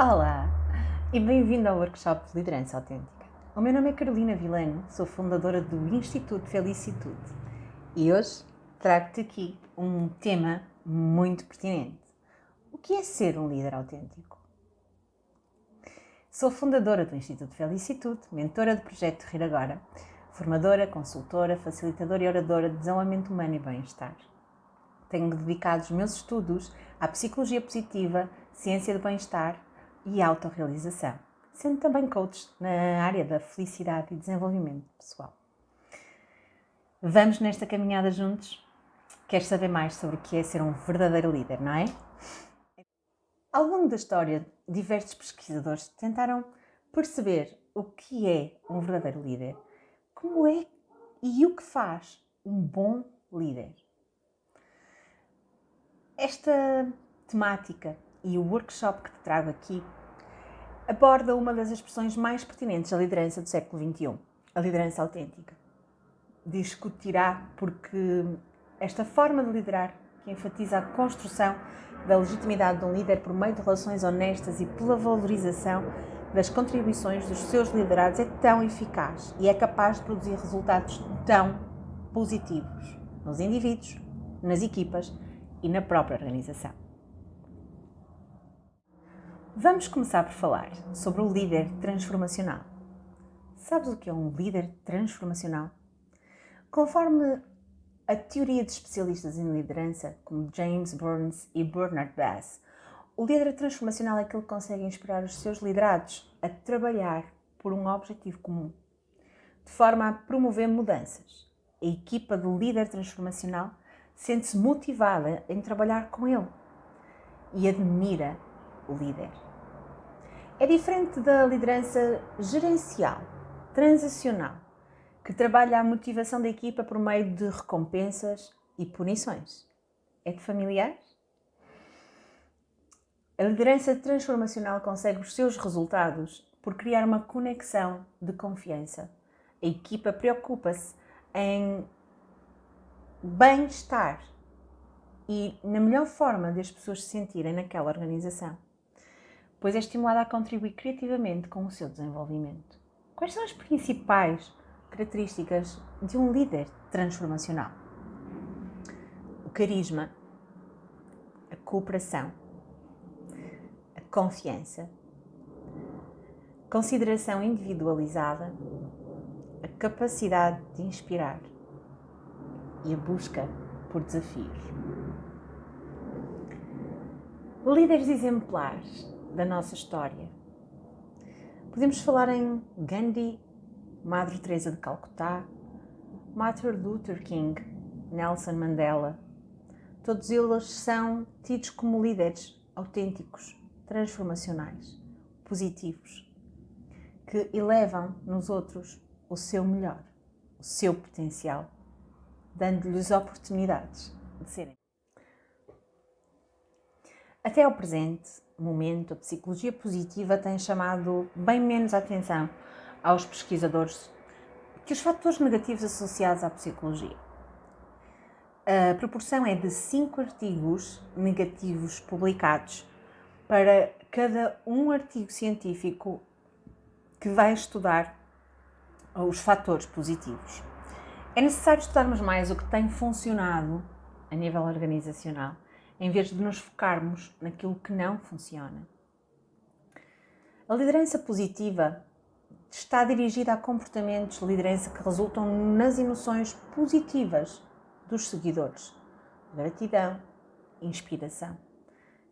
Olá e bem-vindo ao workshop de Liderança Autêntica. O meu nome é Carolina Vilano, sou fundadora do Instituto Felicitude e hoje trago-te aqui um tema muito pertinente. O que é ser um líder autêntico? Sou fundadora do Instituto Felicitude, mentora do projeto Rir Agora, formadora, consultora, facilitadora e oradora de desenvolvimento humano e bem-estar. Tenho dedicado os meus estudos à psicologia positiva, ciência do bem-estar e autorrealização, sendo também coach na área da felicidade e desenvolvimento pessoal. Vamos nesta caminhada juntos? Queres saber mais sobre o que é ser um verdadeiro líder, não é? Ao longo da história, diversos pesquisadores tentaram perceber o que é um verdadeiro líder, como é e o que faz um bom líder. Esta temática e o workshop que te trago aqui aborda uma das expressões mais pertinentes da liderança do século XXI, a liderança autêntica. Discutirá porque esta forma de liderar, que enfatiza a construção da legitimidade de um líder por meio de relações honestas e pela valorização das contribuições dos seus liderados, é tão eficaz e é capaz de produzir resultados tão positivos nos indivíduos, nas equipas e na própria organização. Vamos começar por falar sobre o líder transformacional. Sabes o que é um líder transformacional? Conforme a teoria de especialistas em liderança, como James Burns e Bernard Bass, o líder transformacional é aquele que consegue inspirar os seus liderados a trabalhar por um objetivo comum, de forma a promover mudanças. A equipa do líder transformacional sente-se motivada em trabalhar com ele e admira o líder. É diferente da liderança gerencial, transacional, que trabalha a motivação da equipa por meio de recompensas e punições. É-te familiar? A liderança transformacional consegue os seus resultados por criar uma conexão de confiança. A equipa preocupa-se em bem-estar e na melhor forma das pessoas se sentirem naquela organização, pois é estimulada a contribuir criativamente com o seu desenvolvimento. Quais são as principais características de um líder transformacional? O carisma, a cooperação, a confiança, consideração individualizada, a capacidade de inspirar e a busca por desafios. Líderes exemplares da nossa história. Podemos falar em Gandhi, Madre Teresa de Calcutá, Martin Luther King, Nelson Mandela. Todos eles são tidos como líderes autênticos, transformacionais, positivos, que elevam nos outros o seu melhor, o seu potencial, dando-lhes oportunidades de serem. Até ao presente momento, a psicologia positiva tem chamado bem menos atenção aos pesquisadores que os fatores negativos associados à psicologia. A proporção é de 5 artigos negativos publicados para cada um artigo científico que vai estudar os fatores positivos. É necessário estudarmos mais o que tem funcionado a nível organizacional, em vez de nos focarmos naquilo que não funciona. A liderança positiva está dirigida a comportamentos de liderança que resultam nas emoções positivas dos seguidores. Gratidão, inspiração,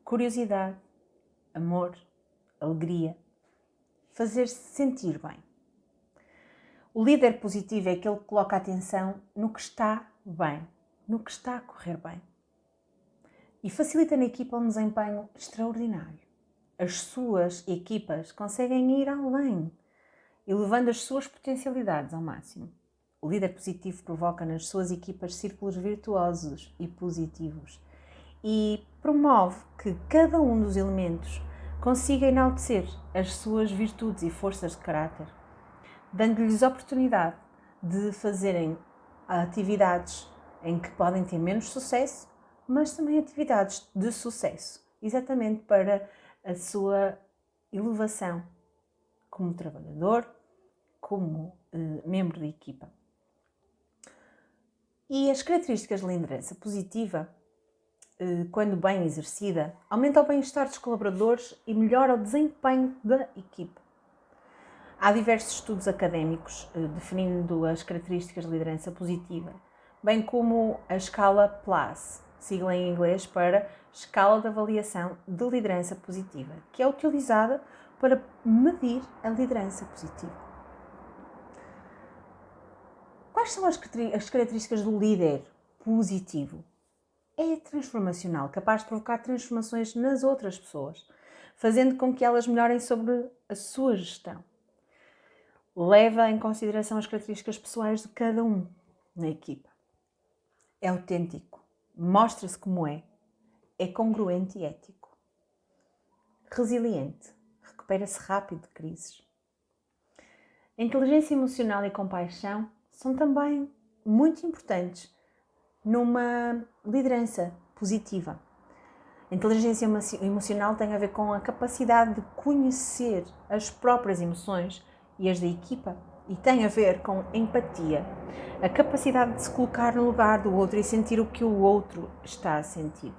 curiosidade, amor, alegria, fazer-se sentir bem. O líder positivo é aquele que coloca a atenção no que está bem, no que está a correr bem. E facilita na equipa um desempenho extraordinário. As suas equipas conseguem ir além, elevando as suas potencialidades ao máximo. O líder positivo provoca nas suas equipas círculos virtuosos e positivos e promove que cada um dos elementos consiga enaltecer as suas virtudes e forças de caráter, dando-lhes oportunidade de fazerem atividades em que podem ter menos sucesso, mas também atividades de sucesso, exatamente para a sua elevação como trabalhador, como membro da equipa. E as características de liderança positiva, quando bem exercida, aumenta o bem-estar dos colaboradores e melhora o desempenho da equipa. Há diversos estudos académicos definindo as características de liderança positiva, bem como a escala PLAS, sigla em inglês para Escala de Avaliação de Liderança Positiva, que é utilizada para medir a liderança positiva. Quais são as características do líder positivo? É transformacional, capaz de provocar transformações nas outras pessoas, fazendo com que elas melhorem sobre a sua gestão. Leva em consideração as características pessoais de cada um na equipa. É autêntico, mostra-se como é congruente e ético. Resiliente, recupera-se rápido de crises. A inteligência emocional e compaixão são também muito importantes numa liderança positiva. A inteligência emocional tem a ver com a capacidade de conhecer as próprias emoções e as da equipa, e tem a ver com empatia, a capacidade de se colocar no lugar do outro e sentir o que o outro está a sentir.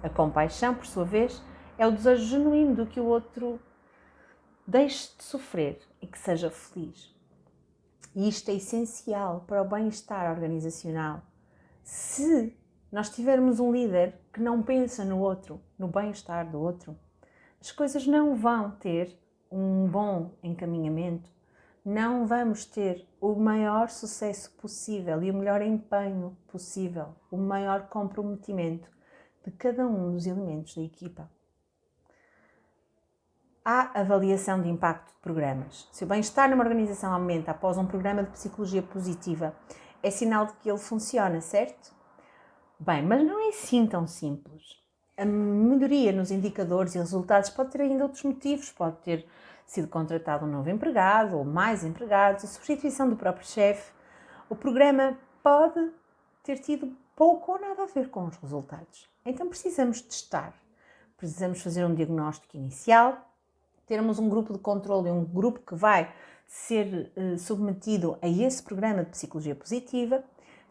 A compaixão, por sua vez, é o desejo genuíno de que o outro deixe de sofrer e que seja feliz. E isto é essencial para o bem-estar organizacional. Se nós tivermos um líder que não pensa no outro, no bem-estar do outro, as coisas não vão ter um bom encaminhamento, não vamos ter o maior sucesso possível e o melhor empenho possível, o maior comprometimento de cada um dos elementos da equipa. Há avaliação de impacto de programas. Se o bem-estar numa organização aumenta após um programa de psicologia positiva, é sinal de que ele funciona, certo? Bem, mas não é assim tão simples. A melhoria nos indicadores e resultados pode ter ainda outros motivos. Pode ter sido contratado um novo empregado ou mais empregados, a substituição do próprio chefe. O programa pode ter tido pouco ou nada a ver com os resultados. Então precisamos testar. Precisamos fazer um diagnóstico inicial, termos um grupo de controle, um grupo que vai ser submetido a esse programa de psicologia positiva,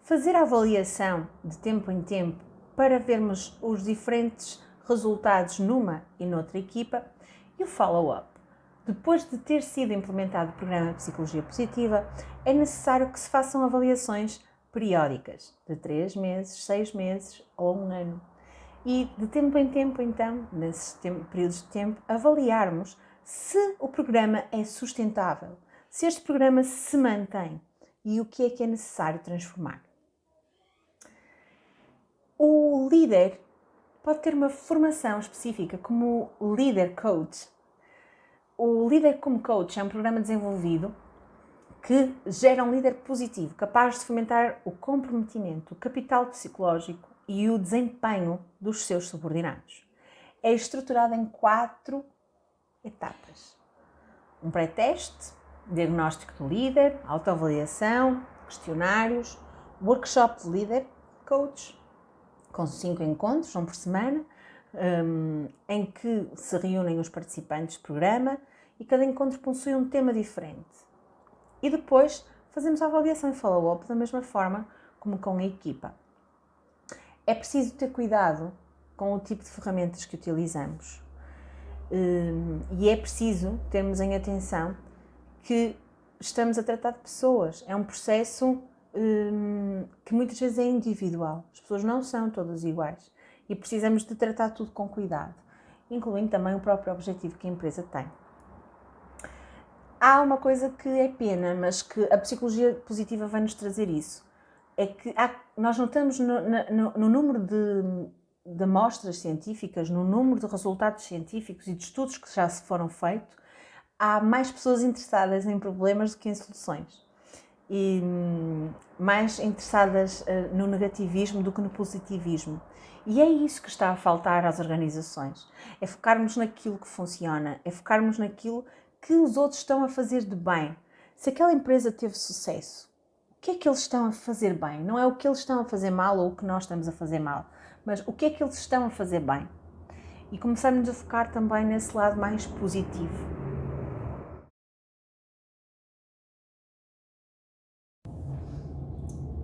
fazer a avaliação de tempo em tempo para vermos os diferentes resultados numa e noutra equipa e o follow-up. Depois de ter sido implementado o programa de psicologia positiva, é necessário que se façam avaliações periódicas, de 3 meses, 6 meses ou 1 ano. E de tempo em tempo, então, nesses períodos de tempo, avaliarmos se o programa é sustentável, se este programa se mantém e o que é necessário transformar. O líder pode ter uma formação específica como líder coach. O líder como coach é um programa desenvolvido que gera um líder positivo, capaz de fomentar o comprometimento, o capital psicológico e o desempenho dos seus subordinados. É estruturado em 4 etapas. Um pré-teste, diagnóstico do líder, autoavaliação, questionários, workshop de líder, coach, com 5 encontros, um por semana, em que se reúnem os participantes do programa e cada encontro possui um tema diferente. E depois fazemos a avaliação e follow-up da mesma forma como com a equipa. É preciso ter cuidado com o tipo de ferramentas que utilizamos e é preciso termos em atenção que estamos a tratar de pessoas. É um processo que muitas vezes é individual. As pessoas não são todas iguais e precisamos de tratar tudo com cuidado, incluindo também o próprio objetivo que a empresa tem. Há uma coisa que é pena, mas que a psicologia positiva vai nos trazer isso. É que nós notamos no número de amostras científicas, no número de resultados científicos e de estudos que já se foram feitos, há mais pessoas interessadas em problemas do que em soluções. E mais interessadas no negativismo do que no positivismo. E é isso que está a faltar às organizações. É focarmos naquilo que funciona, é focarmos naquilo que os outros estão a fazer de bem. Se aquela empresa teve sucesso, o que é que eles estão a fazer bem? Não é o que eles estão a fazer mal ou o que nós estamos a fazer mal, mas o que é que eles estão a fazer bem? e começamos a focar também nesse lado mais positivo.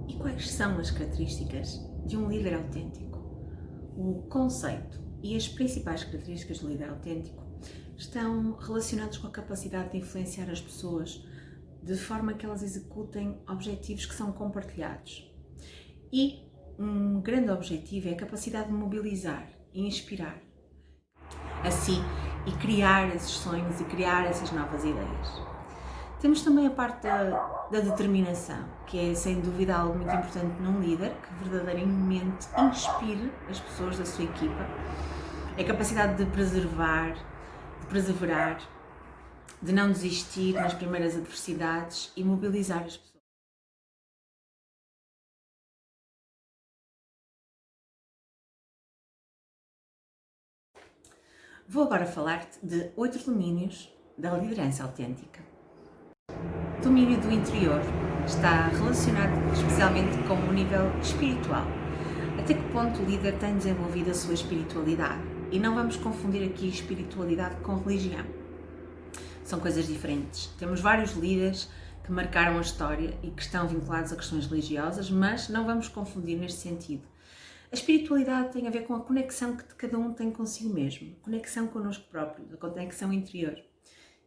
E quais são as características de um líder autêntico? O conceito e as principais características do líder autêntico estão relacionados com a capacidade de influenciar as pessoas de forma que elas executem objetivos que são compartilhados. E um grande objetivo é a capacidade de mobilizar e inspirar assim e criar esses sonhos e criar essas novas ideias. Temos também a parte da determinação, que é sem dúvida algo muito importante num líder que verdadeiramente inspire as pessoas da sua equipa. É a capacidade de preservar, de perseverar, de não desistir nas primeiras adversidades e mobilizar as pessoas. Vou agora falar-te de 8 domínios da liderança autêntica. Domínio do interior está relacionado especialmente com o nível espiritual. Até que ponto o líder tem desenvolvido a sua espiritualidade? E não vamos confundir aqui espiritualidade com religião. São coisas diferentes. Temos vários líderes que marcaram a história e que estão vinculados a questões religiosas, mas não vamos confundir neste sentido. A espiritualidade tem a ver com a conexão que cada um tem consigo mesmo, conexão connosco próprio, a conexão interior.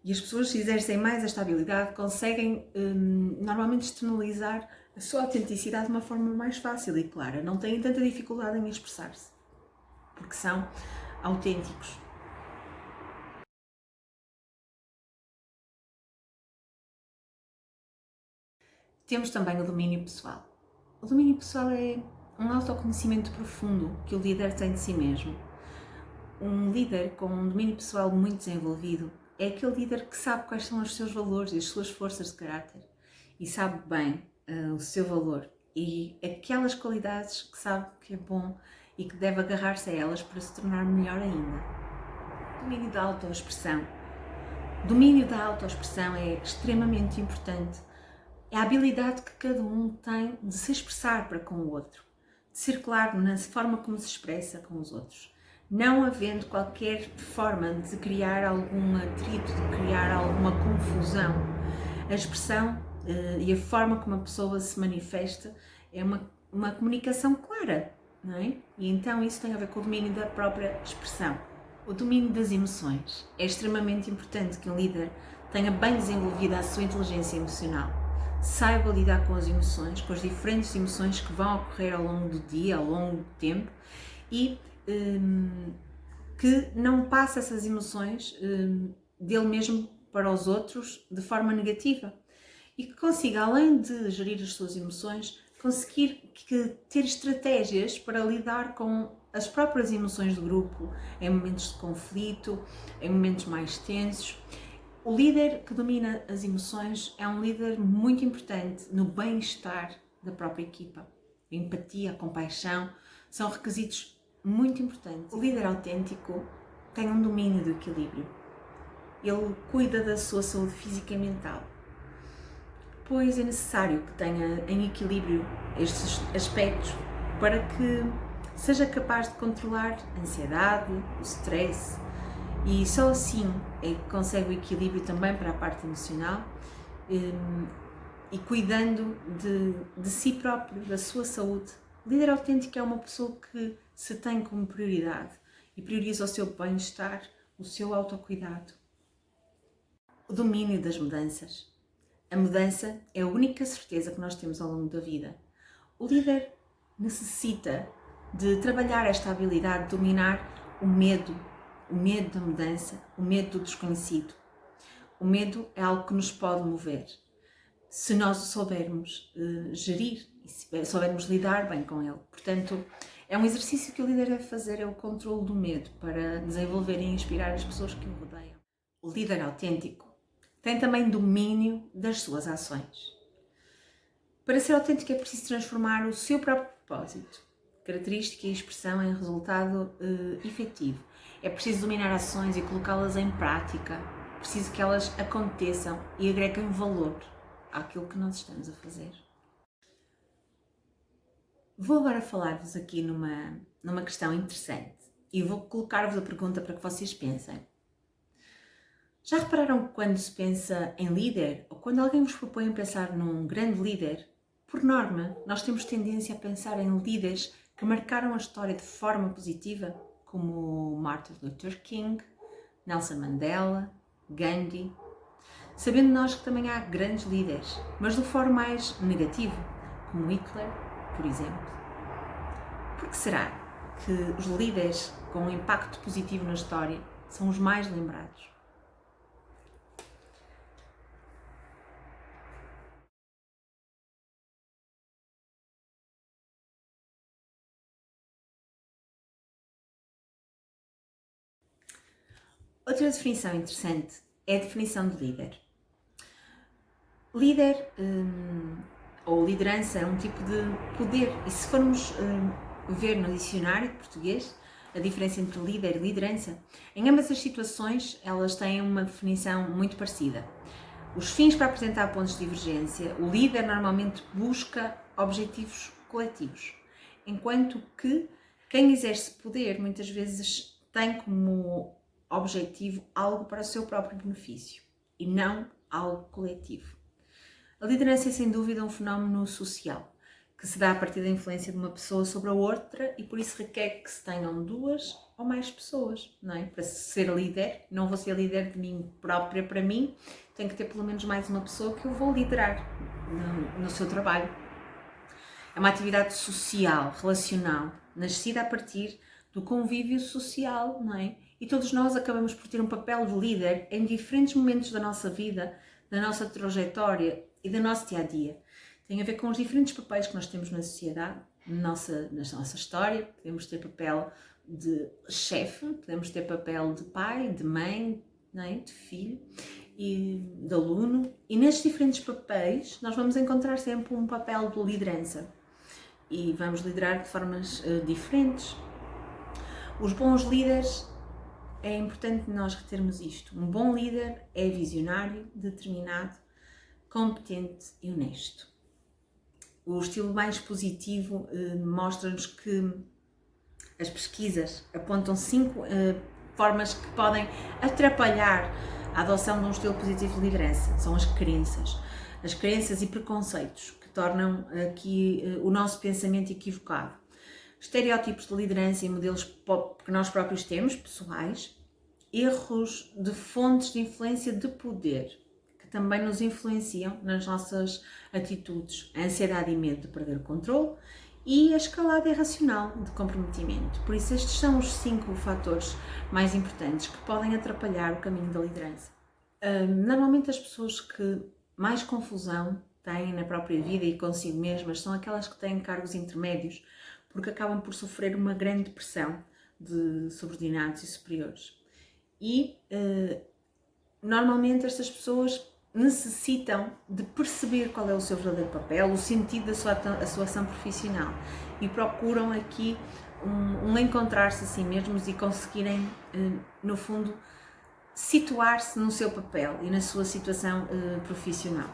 E as pessoas que exercem mais esta habilidade conseguem normalmente externalizar a sua autenticidade de uma forma mais fácil e clara. Não têm tanta dificuldade em expressar-se, porque são autênticos. Temos também o domínio pessoal. O domínio pessoal é um autoconhecimento profundo que o líder tem de si mesmo. Um líder com um domínio pessoal muito desenvolvido é aquele líder que sabe quais são os seus valores e as suas forças de caráter e sabe bem o seu valor e aquelas qualidades que sabe que é bom e que deve agarrar-se a elas para se tornar melhor ainda. Domínio da autoexpressão. O domínio da autoexpressão é extremamente importante. É a habilidade que cada um tem de se expressar para com o outro, de ser claro na forma como se expressa com os outros, não havendo qualquer forma de criar algum atrito, de criar alguma confusão. A expressão e a forma como a pessoa se manifesta é uma comunicação clara, não é? E então isso tem a ver com o domínio da própria expressão. O domínio das emoções. É extremamente importante que um líder tenha bem desenvolvida a sua inteligência emocional, saiba lidar com as emoções, com as diferentes emoções que vão ocorrer ao longo do dia, ao longo do tempo e que não passe essas emoções dele mesmo para os outros de forma negativa e que consiga, além de gerir as suas emoções, conseguir ter estratégias para lidar com as próprias emoções do grupo em momentos de conflito, em momentos mais tensos. O líder que domina as emoções é um líder muito importante no bem-estar da própria equipa. A empatia, a compaixão são requisitos muito importantes. O líder autêntico tem um domínio do equilíbrio. Ele cuida da sua saúde física e mental, pois é necessário que tenha em equilíbrio estes aspectos para que seja capaz de controlar a ansiedade, o stress, e só assim é que consegue o equilíbrio também para a parte emocional e cuidando de si próprio, da sua saúde. O líder autêntico é uma pessoa que se tem como prioridade e prioriza o seu bem-estar, o seu autocuidado. O domínio das mudanças. A mudança é a única certeza que nós temos ao longo da vida. O líder necessita de trabalhar esta habilidade de dominar o medo da mudança, o medo do desconhecido. O medo é algo que nos pode mover, se nós o soubermos gerir e se soubermos lidar bem com ele. Portanto, é um exercício que o líder deve fazer, é o controle do medo para desenvolver e inspirar as pessoas que o rodeiam. O líder autêntico tem também domínio das suas ações. Para ser autêntico é preciso transformar o seu próprio propósito, característica e expressão em resultado efetivo. É preciso dominar ações e colocá-las em prática. É preciso que elas aconteçam e agreguem valor àquilo que nós estamos a fazer. Vou agora falar-vos aqui numa questão interessante e vou colocar-vos a pergunta para que vocês pensem. Já repararam que quando se pensa em líder, ou quando alguém vos propõe pensar num grande líder, por norma, nós temos tendência a pensar em líderes que marcaram a história de forma positiva, como Martin Luther King, Nelson Mandela, Gandhi, sabendo nós que também há grandes líderes, mas do foro mais negativo, como Hitler, por exemplo. Por que será que os líderes com um impacto positivo na história são os mais lembrados? Outra definição interessante é a definição de líder. Líder ou liderança é um tipo de poder, e se formos ver no dicionário de português a diferença entre líder e liderança, em ambas as situações elas têm uma definição muito parecida. Os fins para apresentar pontos de divergência, o líder normalmente busca objetivos coletivos, enquanto que quem exerce poder muitas vezes tem como objetivo algo para o seu próprio benefício e não algo coletivo. A liderança é sem dúvida um fenómeno social que se dá a partir da influência de uma pessoa sobre a outra e por isso requer que se tenham duas ou mais pessoas, não é? Para ser líder, não vou ser líder de mim própria para mim, tenho que ter pelo menos mais uma pessoa que eu vou liderar no seu trabalho. É uma atividade social, relacional, nascida a partir do convívio social, não é? E todos nós acabamos por ter um papel de líder em diferentes momentos da nossa vida, da nossa trajetória e do nosso dia-a-dia. Tem a ver com os diferentes papéis que nós temos na sociedade, na nossa história. Podemos ter papel de chefe, podemos ter papel de pai, de mãe, não é? De filho e de aluno. E nestes diferentes papéis nós vamos encontrar sempre um papel de liderança. E vamos liderar de formas diferentes. Os bons líderes, é importante nós retermos isto. Um bom líder é visionário, determinado, competente e honesto. O estilo mais positivo mostra-nos que as pesquisas apontam 5 formas que podem atrapalhar a adoção de um estilo positivo de liderança. São as crenças e preconceitos que tornam aqui o nosso pensamento equivocado. Estereótipos de liderança e modelos que nós próprios temos, pessoais, erros de fontes de influência de poder, que também nos influenciam nas nossas atitudes, a ansiedade e medo de perder o controle e a escalada irracional de comprometimento. Por isso estes são os 5 fatores mais importantes que podem atrapalhar o caminho da liderança. Normalmente as pessoas que mais confusão têm na própria vida e consigo mesmas são aquelas que têm cargos intermédios, porque acabam por sofrer uma grande pressão de subordinados e superiores. E normalmente estas pessoas necessitam de perceber qual é o seu verdadeiro papel, o sentido da sua ação profissional e procuram aqui encontrar-se a si mesmos e conseguirem, no fundo, situar-se no seu papel e na sua situação profissional.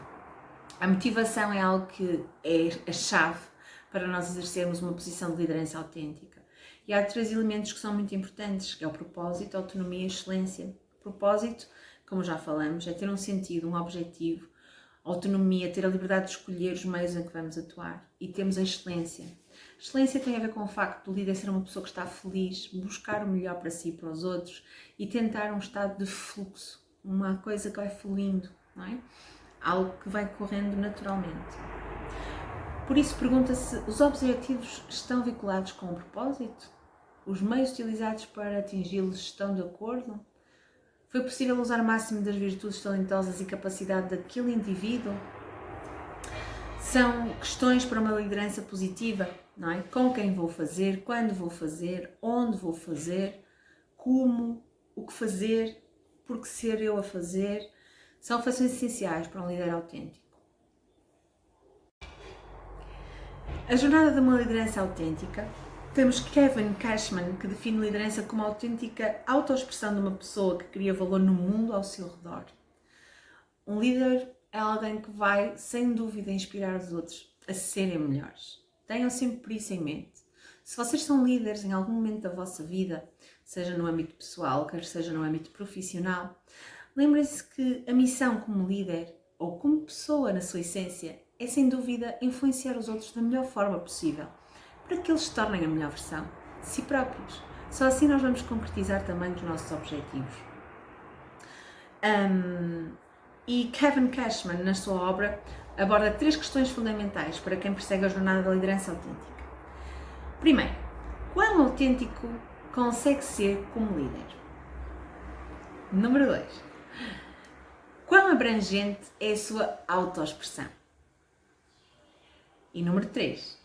A motivação é algo que é a chave para nós exercermos uma posição de liderança autêntica. E há 3 elementos que são muito importantes, que é o propósito, a autonomia e a excelência. O propósito, como já falamos, é ter um sentido, um objetivo, a autonomia, ter a liberdade de escolher os meios em que vamos atuar. E temos a excelência. A excelência tem a ver com o facto do líder ser uma pessoa que está feliz, buscar o melhor para si e para os outros e tentar um estado de fluxo, uma coisa que vai fluindo, não é? Algo que vai correndo naturalmente. Por isso pergunta-se, os objetivos estão vinculados com o propósito? Os meios utilizados para atingi-los estão de acordo? Foi possível usar o máximo das virtudes talentosas e capacidade daquele indivíduo? São questões para uma liderança positiva, não é? Com quem vou fazer, quando vou fazer, onde vou fazer, como, o que fazer, por que ser eu a fazer, são fações essenciais para um líder autêntico. A jornada de uma liderança autêntica, temos Kevin Cashman, que define liderança como a autêntica autoexpressão de uma pessoa que cria valor no mundo ao seu redor. Um líder é alguém que vai, sem dúvida, inspirar os outros a serem melhores. Tenham sempre isso em mente. Se vocês são líderes em algum momento da vossa vida, seja no âmbito pessoal, quer seja no âmbito profissional, lembrem-se que a missão como líder ou como pessoa na sua essência é sem dúvida influenciar os outros da melhor forma possível, para que eles se tornem a melhor versão de si próprios. Só assim nós vamos concretizar também os nossos objetivos. E Kevin Cashman, na sua obra, aborda 3 questões fundamentais para quem persegue a jornada da liderança autêntica. Primeiro, quão autêntico consegue ser como líder? Número 2, quão abrangente é a sua autoexpressão? E número 3,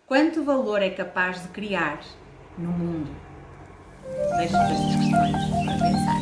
quanto valor é capaz de criar no mundo? Deixo-vos estas questões para pensar.